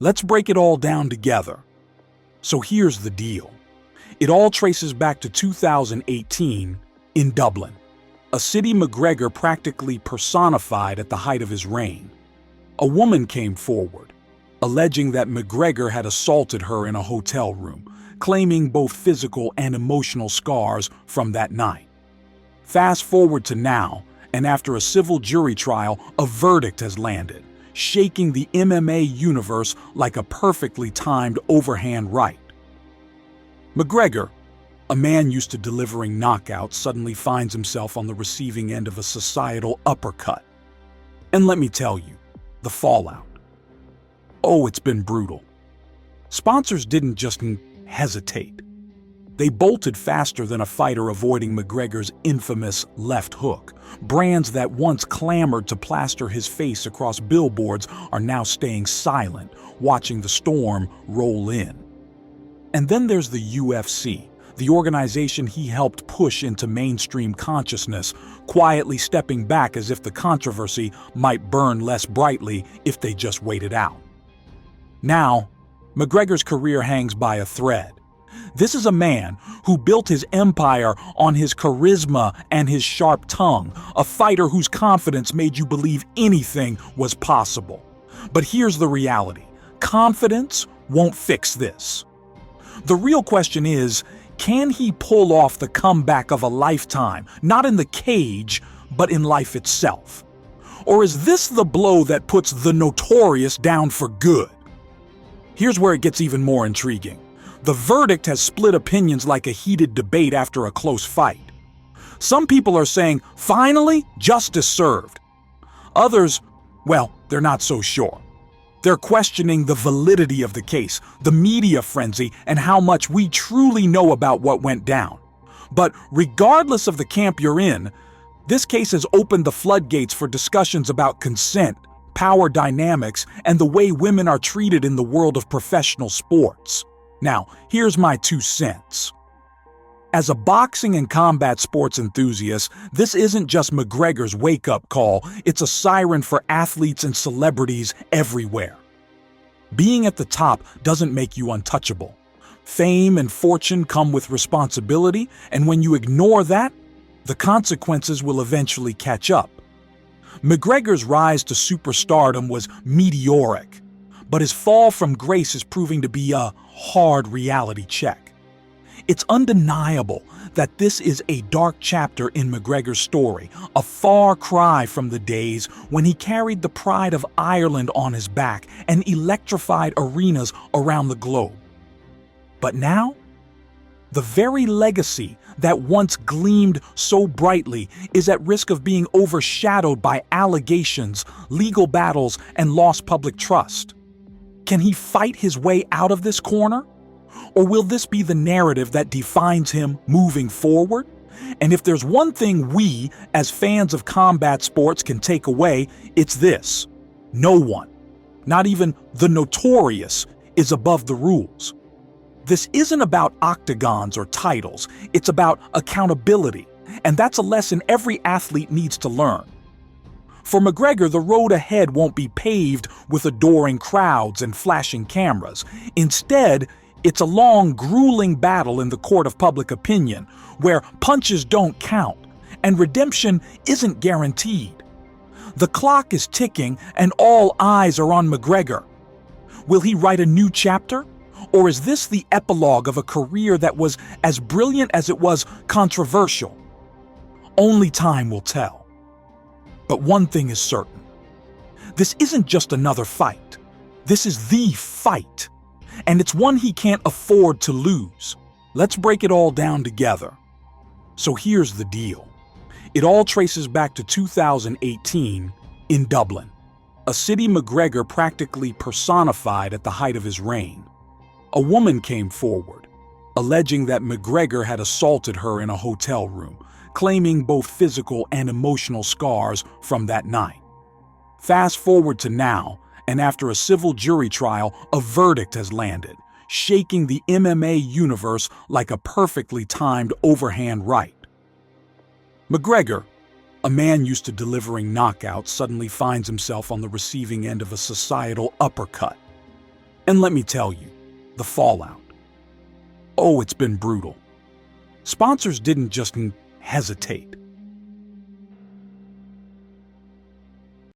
Let's break it all down together. So here's the deal. It all traces back to 2018 in Dublin, a city McGregor practically personified at the height of his reign. A woman came forward, alleging that McGregor had assaulted her in a hotel room, claiming both physical and emotional scars from that night. Fast forward to now, and after a civil jury trial, a verdict has landed, shaking the MMA universe like a perfectly timed overhand right. McGregor, a man used to delivering knockouts, suddenly finds himself on the receiving end of a societal uppercut. And let me tell you, the fallout. Oh, it's been brutal. Sponsors didn't just hesitate. They bolted faster than a fighter avoiding McGregor's infamous left hook. Brands that once clamored to plaster his face across billboards are now staying silent, watching the storm roll in. And then there's the UFC, the organization he helped push into mainstream consciousness, quietly stepping back as if the controversy might burn less brightly if they just waited out. Now, McGregor's career hangs by a thread. This is a man who built his empire on his charisma and his sharp tongue, a fighter whose confidence made you believe anything was possible. But here's the reality. Confidence won't fix this. The real question is, can he pull off the comeback of a lifetime, not in the cage, but in life itself? Or is this the blow that puts the notorious down for good? Here's where it gets even more intriguing. The verdict has split opinions like a heated debate after a close fight. Some people are saying, finally, justice served. Others, well, they're not so sure. They're questioning the validity of the case, the media frenzy, and how much we truly know about what went down. But regardless of the camp you're in, this case has opened the floodgates for discussions about consent, power dynamics, and the way women are treated in the world of professional sports. Now, here's my 2 cents. As a boxing and combat sports enthusiast, this isn't just McGregor's wake-up call, it's a siren for athletes and celebrities everywhere. Being at the top doesn't make you untouchable. Fame and fortune come with responsibility, and when you ignore that, the consequences will eventually catch up. McGregor's rise to superstardom was meteoric, but his fall from grace is proving to be a hard reality check. It's undeniable that this is a dark chapter in McGregor's story, a far cry from the days when he carried the pride of Ireland on his back and electrified arenas around the globe. But now, the very legacy that once gleamed so brightly is at risk of being overshadowed by allegations, legal battles, and lost public trust. Can he fight his way out of this corner? Or will this be the narrative that defines him moving forward? And if there's one thing we, as fans of combat sports, can take away, it's this. No one, not even the notorious, is above the rules. This isn't about octagons or titles, it's about accountability. And that's a lesson every athlete needs to learn. For McGregor, the road ahead won't be paved with adoring crowds and flashing cameras. Instead, it's a long, grueling battle in the court of public opinion, where punches don't count, and redemption isn't guaranteed. The clock is ticking, and all eyes are on McGregor. Will he write a new chapter? Or is this the epilogue of a career that was as brilliant as it was controversial? Only time will tell. But one thing is certain. This isn't just another fight. This is the fight. And it's one he can't afford to lose. Let's break it all down together. So here's the deal. It all traces back to 2018 in Dublin, a city McGregor practically personified at the height of his reign. A woman came forward, alleging that McGregor had assaulted her in a hotel room, claiming both physical and emotional scars from that night. Fast forward to now, and after a civil jury trial, a verdict has landed, shaking the MMA universe like a perfectly timed overhand right. McGregor, a man used to delivering knockouts, suddenly finds himself on the receiving end of a societal uppercut. And let me tell you, the fallout. Oh, it's been brutal. Sponsors didn't just hesitate.